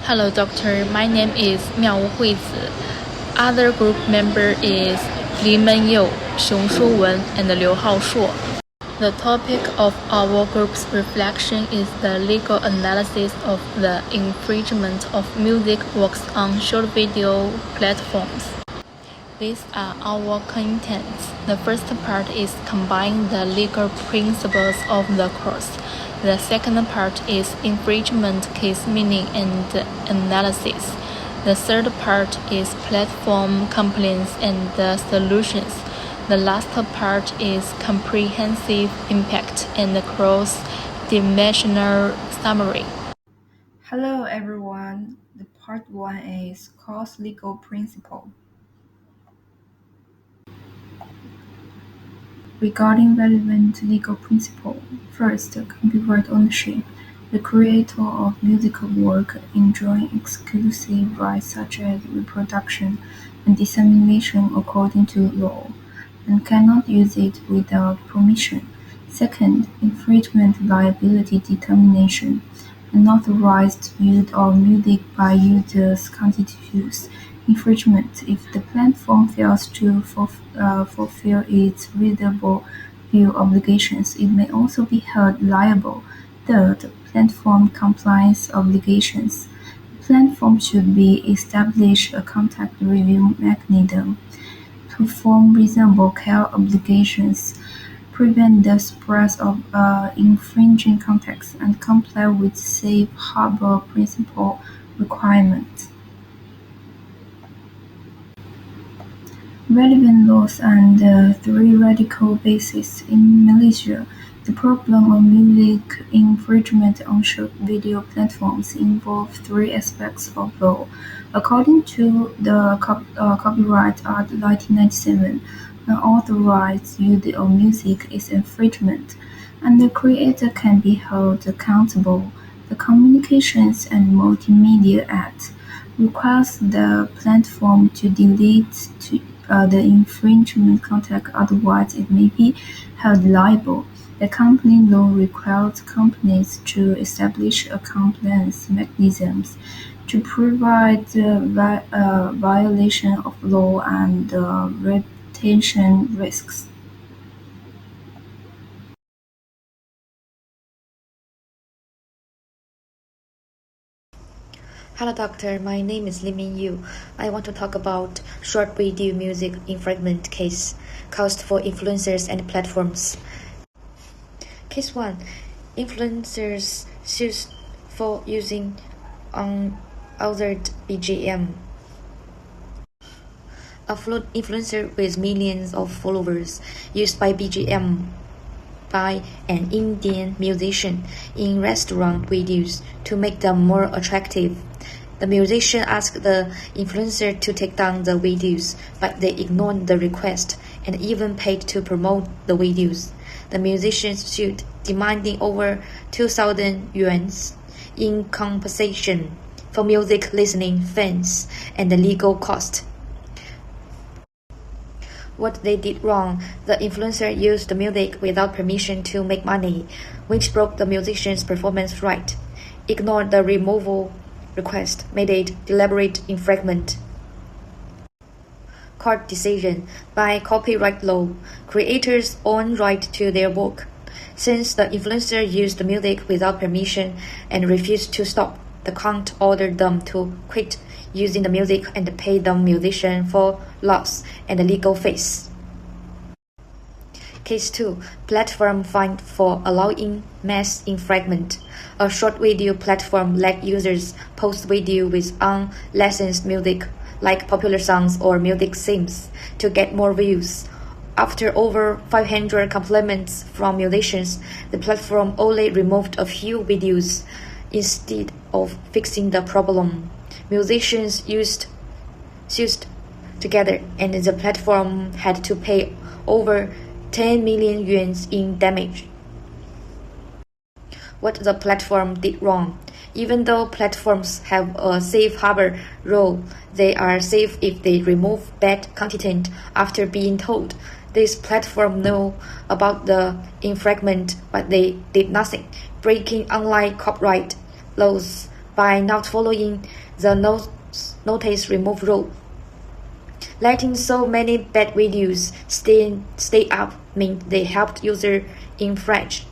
Hello, doctor. My name is Miao Huizi. Other group member is Li Menyu, Xiong Shuwen, and Liu Haoshuo. The topic of our group's reflection is the legal analysis of the infringement of music works on short video platforms. These are our contents. The first part is combining the legal principles of the course. The second part is infringement case meaning and analysis. The third part is platform complaints and solutions. The last part is comprehensive impact and cross-dimensional summary. Hello everyone. The part 1 is course legal principle. Regarding relevant legal principle, first, copyright ownership. The creator of musical work enjoys exclusive rights such as reproduction and dissemination according to law, and cannot use it without permission. Second, infringement liability determination. Unauthorized use of music by users constitutes infringement if the platform fails to fulfill its readable view obligations. It may also be held liable. Third, platform compliance obligations. The platform should establish a contact review mechanism, perform reasonable care obligations, prevent the spread of infringing contacts, and comply with safe harbor principle requirements. Relevant laws and theoretical basis. In Malaysia, the problem of music infringement on short video platforms involves three aspects of law. According to the Copyright Act 1997, unauthorized use of music is infringement, and the creator can be held accountable. The Communications and Multimedia Act requires the platform to delete the infringement content, otherwise it may be held liable. The company law requires companies to establish a compliance mechanisms to prevent violation of law and reputation risks. Hello doctor, my name is Li Minyu. I want to talk about short video music infringement case, cost for influencers and platforms. Case 1. Influencers sued for using unauthorized BGM. A influencer with millions of followers used by BGM by an Indian musician in restaurant videos to make them more attractive. The musician asked the influencer to take down the videos, but they ignored the request and even paid to promote the videos. The musician sued, demanding over 2,000 yuan in compensation for music listening fees and the legal cost. What they did wrong, the influencer used the music without permission to make money, which broke the musician's performance right, ignored the removal request, made it deliberate infringement. Court decision. By copyright law, creators own right to their work. Since the influencer used the music without permission and refused to stop, the court ordered them to quit using the music and pay the musician for loss and legal fees. Case 2. Platform fined for allowing mass infringement. A short video platform let users post video with unlicensed music, like popular songs or music themes, to get more views. After over 500 complaints from musicians, the platform only removed a few videos instead of fixing the problem. Musicians sued together, and the platform had to pay over 10 million yuan in damage. What the platform did wrong. Even though platforms have a safe harbor rule, they are safe if they remove bad content after being told. This platform knew about the infringement, but they did nothing, breaking online copyright laws by not following the notice remove rule. Letting so many bad videos stay up means they helped users infringe.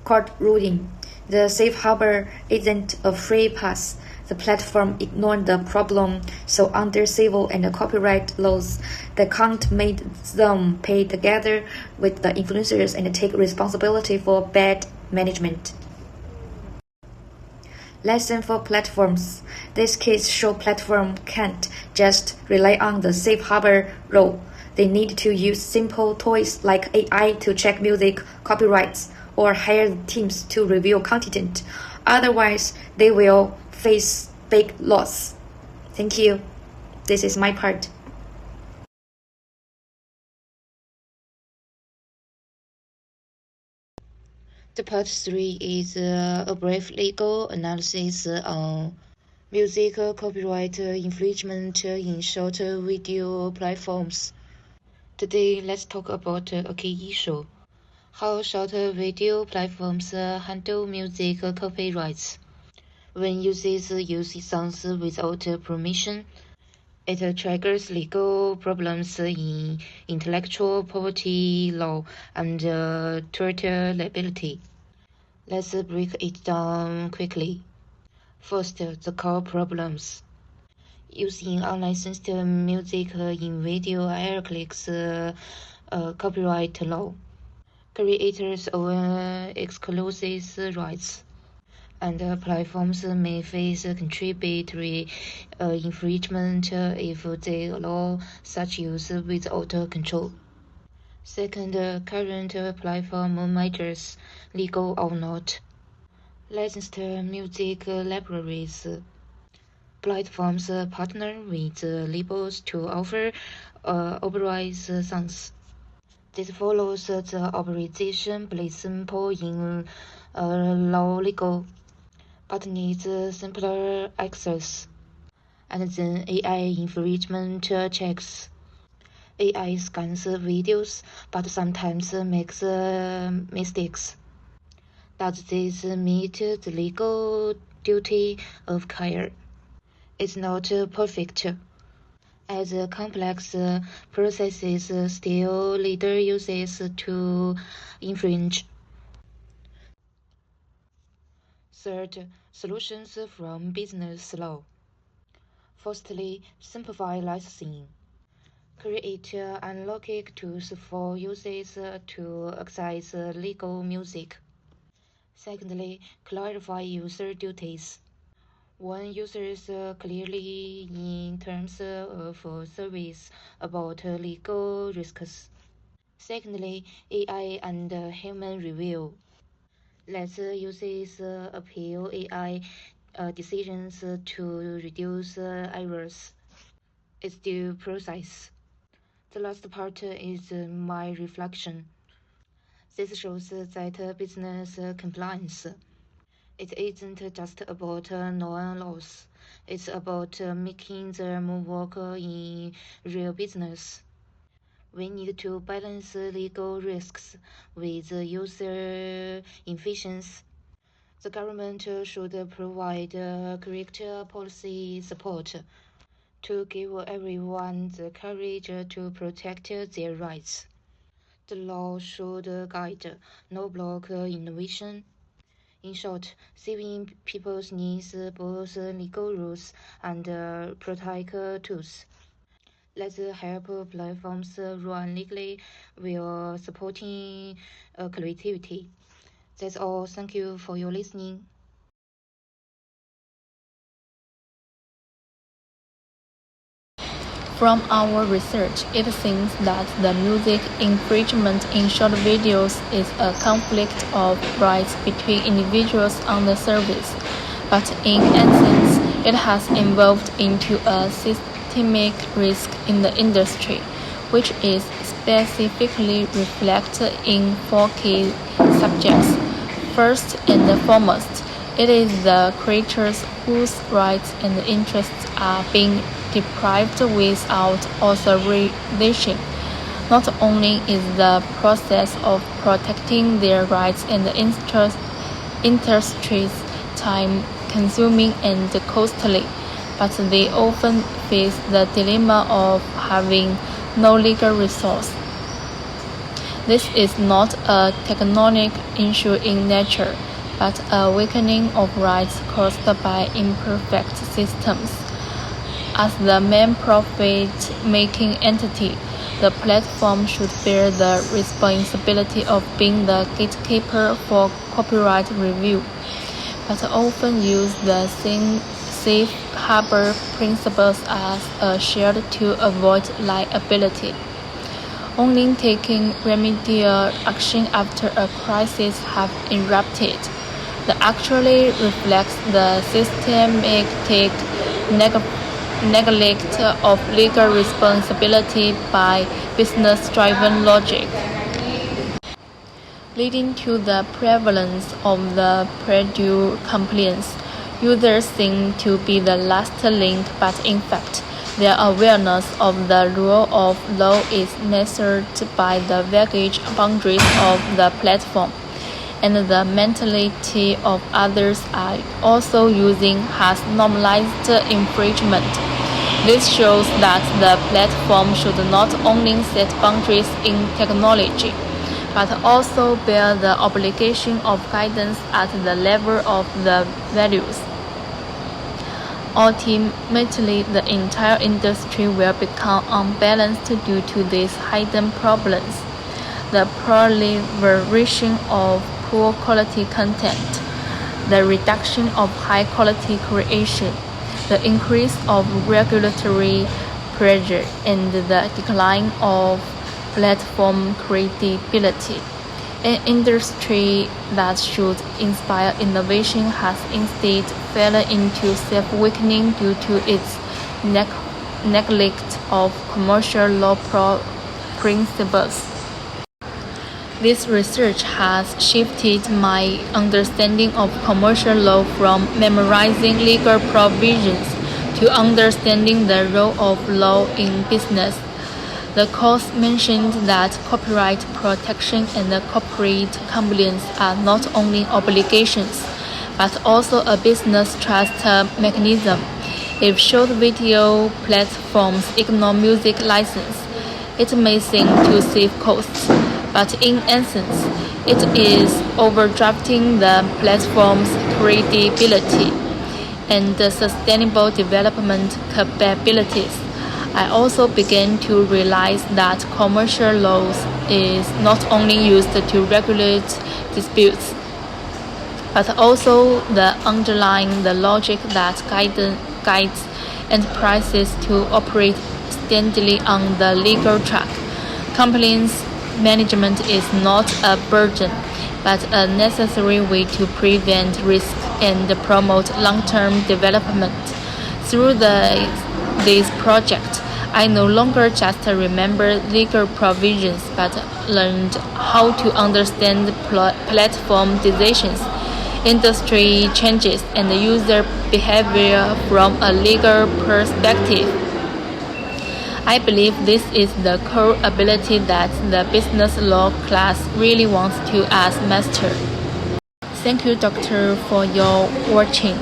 Court ruling. The safe harbor isn't a free pass. The platform ignored the problem, so under civil and copyright laws, the count made them pay together with the influencers and take responsibility for bad management. Lesson for platforms. This case shows platforms can't just rely on the safe harbor rule. They need to use simple tools like AI to check music copyrights or hire teams to review content. Otherwise, they will face big loss. Thank you. This is my part. The part 3 is a brief legal analysis on music copyright infringement in short video platforms. Today, let's talk about a key issue: how short video platforms handle music copyrights. When users use songs without permission, it triggers legal problems in intellectual property law and tort liability. Let's break it down quickly. First, the core problems. Using unlicensed music in video violates copyright law. Creators own exclusive rights, and platforms may face contributory infringement if they allow such use without control. Second, current platform measures, legal or not. Licensed music libraries. Platforms partner with labels to offer authorized songs. This follows the authorization principle in law legal, but needs simpler access. And then AI infringement checks. AI scans videos, but sometimes makes mistakes. Does this meet the legal duty of care? It's not perfect, as complex processes still lead users to infringe. Third, solutions from business law. Firstly, simplify licensing. Create analogic tools for users to access legal music. Secondly, clarify user duties. Warn users clearly in terms of service about legal risks. Secondly, AI and human review. Let users appeal AI decisions to reduce errors. It's due process. The last part is my reflection. This shows that business compliance, it isn't just about knowing laws. It's about making them work in real business. We need to balance legal risks with user efficiency. The government should provide correct policy support to give everyone the courage to protect their rights. The law should guide, not block innovation. In short, saving people's needs, both legal rules and practical tools. Let's help platforms run legally while supporting creativity. That's all. Thank you for your listening. From our research, it seems that the music infringement in short videos is a conflict of rights between individuals on the service, but in essence, it has evolved into a systemic risk in the industry, which is specifically reflected in 4 key subjects. First and foremost, it is the creators whose rights and interests are being deprived without authorization. Not only is the process of protecting their rights and interests time time-consuming and costly, but they often face the dilemma of having no legal resource. This is not a tectonic issue in nature, but a weakening of rights caused by imperfect systems. As the main profit-making entity, the platform should bear the responsibility of being the gatekeeper for copyright review, but often use the same safe harbor principles as a shield to avoid liability. Only taking remedial action after a crisis has erupted that actually reflects the systematic neglect of legal responsibility by business-driven logic, leading to the prevalence of the Purdue compliance. Users seem to be the last link, but in fact, their awareness of the rule of law is measured by the vague boundaries of the platform, and the mentality of others are also using has normalized infringement. This shows that the platform should not only set boundaries in technology, but also bear the obligation of guidance at the level of the values. Ultimately, the entire industry will become unbalanced due to these hidden problems: the proliferation of poor quality content, the reduction of high quality creation, the increase of regulatory pressure, and the decline of platform credibility. An industry that should inspire innovation has instead fallen into self-weakening due to its neglect of commercial law principles. This research has shifted my understanding of commercial law from memorizing legal provisions to understanding the role of law in business. The course mentioned that copyright protection and corporate compliance are not only obligations, but also a business trust mechanism. If short video platforms ignore music license, it may seem to save costs, but in essence, it is overdrafting the platform's credibility and sustainable development capabilities. I also began to realize that commercial law is not only used to regulate disputes, but also the underlying the logic that guides enterprises to operate steadily on the legal track. Compliance management is not a burden, but a necessary way to prevent risk and promote long-term development. Through this project, I no longer just remember legal provisions, but learned how to understand platform decisions, industry changes, and user behavior from a legal perspective. I believe this is the core ability that the business law class really wants to as master. Thank you, Doctor, for your watching.